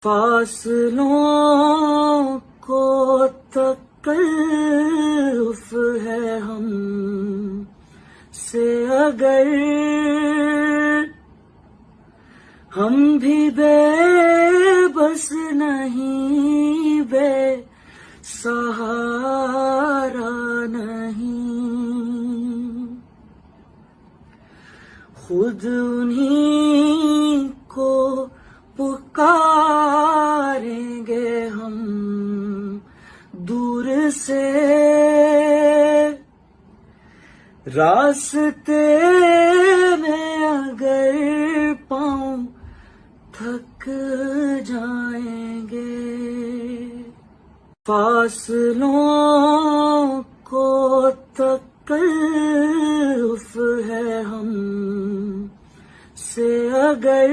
फासलों को तकल्लुफ़ है हम से अगर हम भी बेबस नहीं, बेसहारा नहीं, खुद उन्हीं को पुकारेंगे हम दूर से, रास्ते में अगर पाँव थक जाएंगे। फासलों को तकल्लुफ़ है हम से अगर